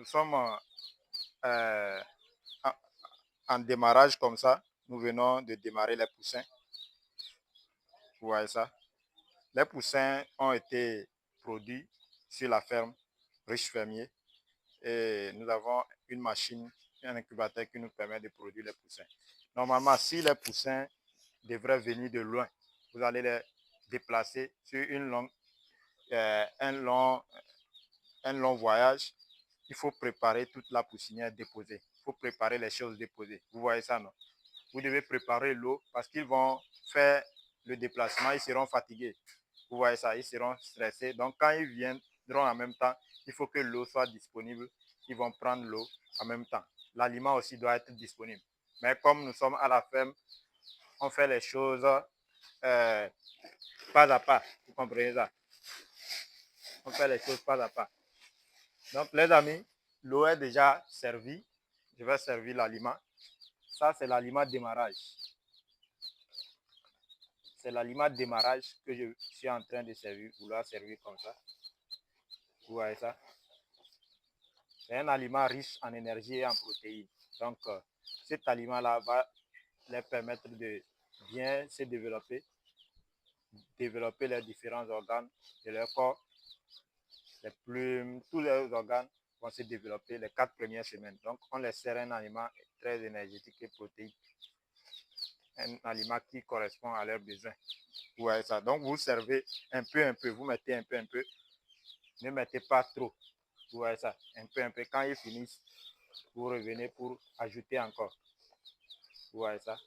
sommes euh, en, en démarrage comme ça. Nous venons de démarrer les poussins. Vous voyez ça? Les poussins ont été produits sur la ferme Riche Fermier et nous avons une machine, un incubateur qui nous permet de produire les poussins. Normalement, si les poussins devraient venir de loin, vous allez les déplacer sur un long voyage. Il faut préparer toute la poussinière déposée. Il faut préparer les choses déposées. Vous voyez ça, non? Vous devez préparer l'eau parce qu'ils vont faire le déplacement, ils seront fatigués. Vous voyez ça, ils seront stressés. Donc, quand ils viendront en même temps, il faut que l'eau soit disponible. Ils vont prendre l'eau en même temps. L'aliment aussi doit être disponible. Mais comme nous sommes à la ferme, on fait les choses pas à pas. Vous comprenez ça? On fait les choses pas à pas. Donc, les amis, l'eau est déjà servie. Je vais servir l'aliment. Ça, c'est l'aliment démarrage. C'est l'aliment démarrage que je suis en train de servir, vouloir servir comme ça. Vous voyez ça? C'est un aliment riche en énergie et en protéines. Donc, cet aliment-là va leur permettre de bien se développer les différents organes de leur corps, les plumes, tous les organes vont se développer les 4 premières semaines. Donc, on les sert un aliment très énergétique et protéique. Un aliment qui correspond à leurs besoins. Vous voyez ça? Donc, vous servez un peu, vous mettez un peu. Ne mettez pas trop. Vous voyez ça? Un peu. Quand ils finissent, vous revenez pour ajouter encore. Vous voyez ça?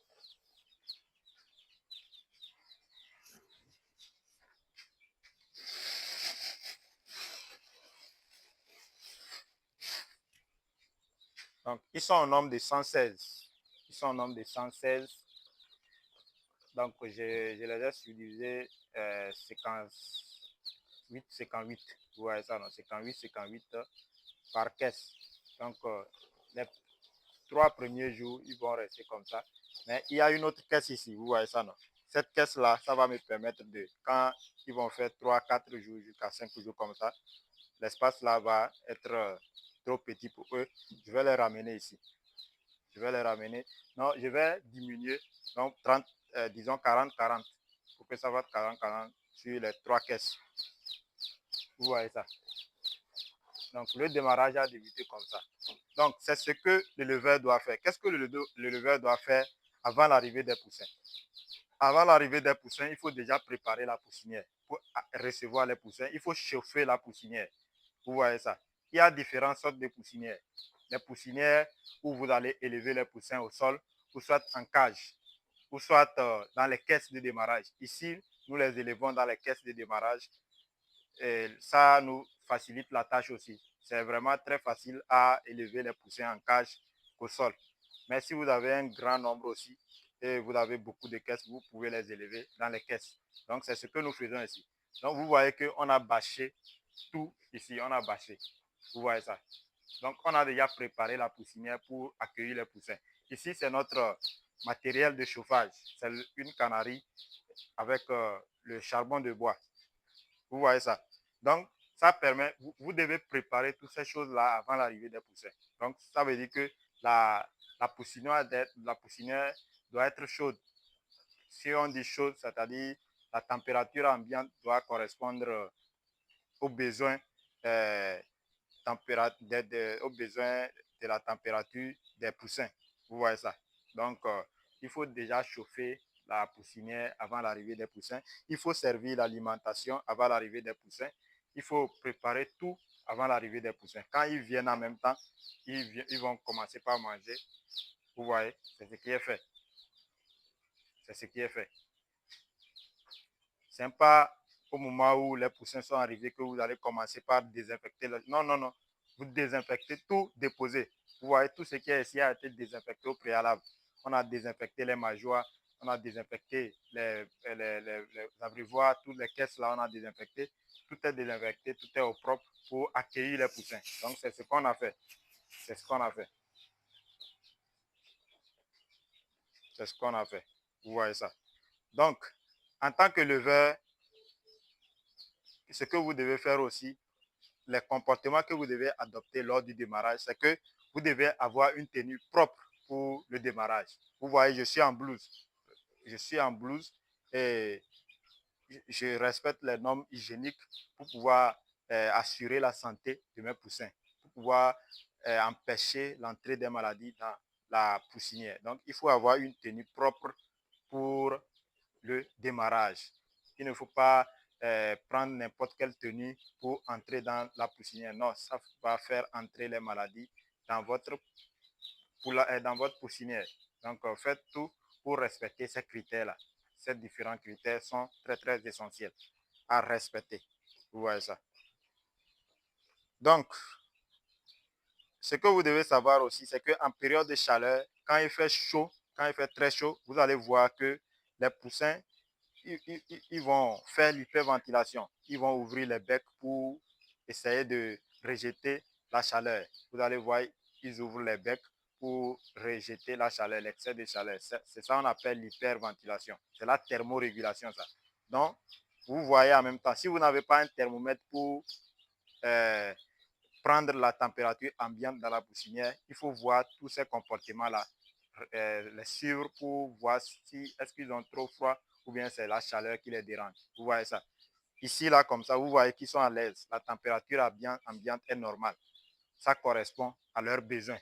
Donc, ils sont au nombre de 116. Ils sont au nombre de 116. Donc, je les ai subdivisés 58. Vous voyez ça, non? 58 par caisse. Donc, les 3 premiers jours, ils vont rester comme ça. Mais il y a une autre caisse ici. Vous voyez ça, non? Cette caisse-là, ça va me permettre de, quand ils vont faire 3, 4 jours jusqu'à 5 jours comme ça, l'espace là va être trop petit pour eux. Je vais les ramener ici. Je vais les ramener. Non, je vais diminuer. Donc, 30, disons 40-40 pour que ça va 40-40 sur les 3 caisses. Vous voyez ça? Donc, le démarrage a débuté comme ça. Donc, c'est ce que l'éleveur doit faire. Qu'est-ce que l'éleveur doit faire avant l'arrivée des poussins? Avant l'arrivée des poussins, il faut déjà préparer la poussinière. Pour recevoir les poussins, il faut chauffer la poussinière. Vous voyez ça? Il y a différentes sortes de poussinières. Les poussinières où vous allez élever les poussins au sol, ou soit en cage, ou soit dans les caisses de démarrage. Ici, nous les élevons dans les caisses de démarrage. Et ça nous facilite la tâche aussi. C'est vraiment très facile à élever les poussins en cage qu'au sol. Mais si vous avez un grand nombre aussi et vous avez beaucoup de caisses, vous pouvez les élever dans les caisses. Donc, c'est ce que nous faisons ici. Donc, vous voyez qu'on a bâché tout ici. On a bâché. Vous voyez ça. Donc, on a déjà préparé la poussinière pour accueillir les poussins. Ici, c'est notre matériel de chauffage. C'est une cannerie avec le charbon de bois. Vous voyez ça. Donc, ça permet, vous devez préparer toutes ces choses-là avant l'arrivée des poussins. Donc, ça veut dire que la poussinière doit être chaude. Si on dit chaude, c'est-à-dire la température ambiante doit correspondre aux besoins, euh, aux besoins de la température des poussins. Vous voyez ça. Donc, il faut déjà chauffer la poussinière avant l'arrivée des poussins. Il faut servir l'alimentation avant l'arrivée des poussins. Il faut préparer tout avant l'arrivée des poussins. Quand ils viennent en même temps, ils vont commencer par manger. Vous voyez, c'est ce qui est fait. C'est ce qui est fait. Ce n'est pas au moment où les poussins sont arrivés que vous allez commencer par désinfecter. Non, non, non. Vous désinfectez tout déposé. Vous voyez, tout ce qui est ici a été désinfecté au préalable. On a désinfecté les majoires, on a désinfecté les abreuvoirs, toutes les caisses là, on a désinfecté. Tout est désinfecté, tout est au propre pour accueillir les poussins. Donc, c'est ce qu'on a fait. C'est ce qu'on a fait. C'est ce qu'on a fait. Vous voyez ça. Donc, en tant que leveur, ce que vous devez faire aussi, les comportements que vous devez adopter lors du démarrage, c'est que vous devez avoir une tenue propre pour le démarrage. Vous voyez, je suis en blouse. Je suis en blouse et je respecte les normes hygiéniques pour pouvoir assurer la santé de mes poussins, pour pouvoir empêcher l'entrée des maladies dans la poussinière. Donc, il faut avoir une tenue propre pour le démarrage. Il ne faut pas prendre n'importe quelle tenue pour entrer dans la poussinière. Non, ça va faire entrer les maladies dans votre, dans votre poussinière. Donc, faites tout pour respecter ces critères-là. Ces différents critères sont très, très essentiels à respecter. Vous voyez ça. Donc, ce que vous devez savoir aussi, c'est qu'en période de chaleur, quand il fait chaud, quand il fait très chaud, vous allez voir que les poussins, ils vont faire l'hyperventilation. Ils vont ouvrir les becs pour essayer de rejeter la chaleur. Vous allez voir, ils ouvrent les becs pour rejeter la chaleur, l'excès de chaleur. C'est ça qu'on appelle l'hyperventilation. C'est la thermorégulation, ça. Donc, vous voyez en même temps, si vous n'avez pas un thermomètre pour prendre la température ambiante dans la poussinière, il faut voir tous ces comportements-là, les suivre pour voir si est-ce qu'ils ont trop froid ou bien c'est la chaleur qui les dérange. Vous voyez ça. Ici, là, comme ça, vous voyez qu'ils sont à l'aise. La température ambiante est normale. Ça correspond à leurs besoins.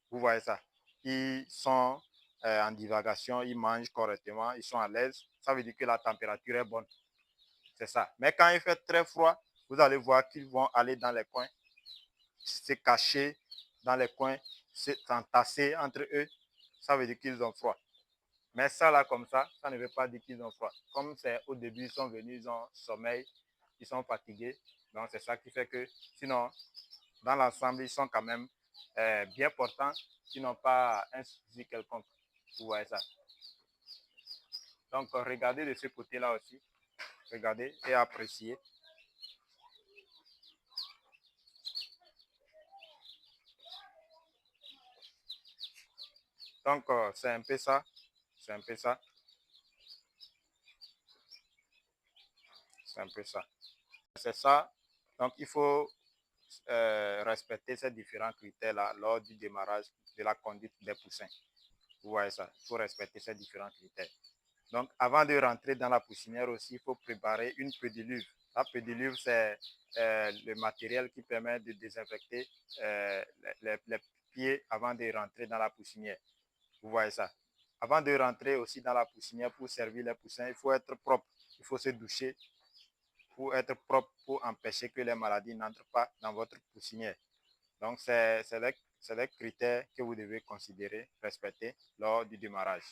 Vous voyez ça. Ils sont en divagation, ils mangent correctement, ils sont à l'aise. Ça veut dire que la température est bonne. C'est ça. Mais quand il fait très froid, vous allez voir qu'ils vont aller dans les coins, se cacher dans les coins, s'entasser entre eux. Ça veut dire qu'ils ont froid. Mais ça, là, comme ça ne veut pas dire qu'ils ont froid. Comme c'est au début, ils sont venus, ils ont sommeil, ils sont fatigués. Donc, c'est ça qui fait que, sinon, dans l'ensemble, ils sont quand même bien portants. Ils n'ont pas un souci quelconque. Vous voyez ça. Donc, regardez de ce côté-là aussi. Regardez et appréciez. Donc, c'est un peu ça. C'est un peu ça. C'est un peu ça. C'est ça. Donc, il faut respecter ces différents critères-là lors du démarrage de la conduite des poussins. Vous voyez ça. Il faut respecter ces différents critères. Donc, avant de rentrer dans la poussinière aussi, il faut préparer une pédiluve. La pédiluve, c'est le matériel qui permet de désinfecter les pieds avant de rentrer dans la poussinière. Vous voyez ça. Avant de rentrer aussi dans la poussinière pour servir les poussins, il faut être propre. Il faut se doucher pour être propre, pour empêcher que les maladies n'entrent pas dans votre poussinière. Donc, c'est les critères que vous devez considérer, respecter lors du démarrage.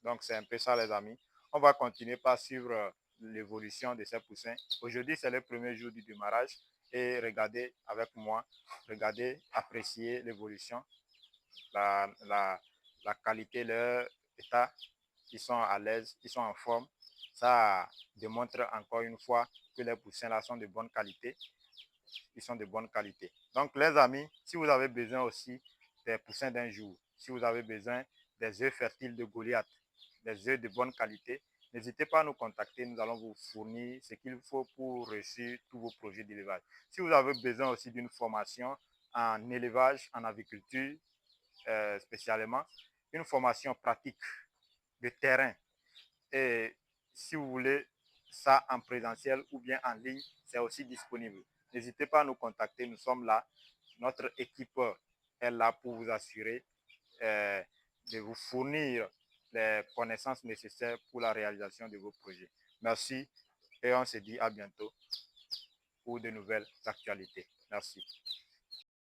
Donc, c'est un peu ça, les amis. On va continuer par suivre l'évolution de ces poussins. Aujourd'hui, c'est le premier jour du démarrage. Et regardez avec moi, regardez, appréciez l'évolution, la qualité, leur état. Ils sont à l'aise, ils sont en forme. Ça démontre encore une fois que les poussins là sont de bonne qualité. Ils sont de bonne qualité. Donc, les amis, si vous avez besoin aussi des poussins d'un jour, si vous avez besoin des œufs fertiles de Goliath, des œufs de bonne qualité, n'hésitez pas à nous contacter. Nous allons vous fournir ce qu'il faut pour réussir tous vos projets d'élevage. Si vous avez besoin aussi d'une formation en élevage, en aviculture, spécialement, une formation pratique de terrain, et si vous voulez ça en présentiel ou bien en ligne, c'est aussi disponible. N'hésitez pas à nous contacter, nous sommes là. Notre équipe est là pour vous assurer de vous fournir les connaissances nécessaires pour la réalisation de vos projets. Merci et on se dit à bientôt pour de nouvelles actualités. Merci.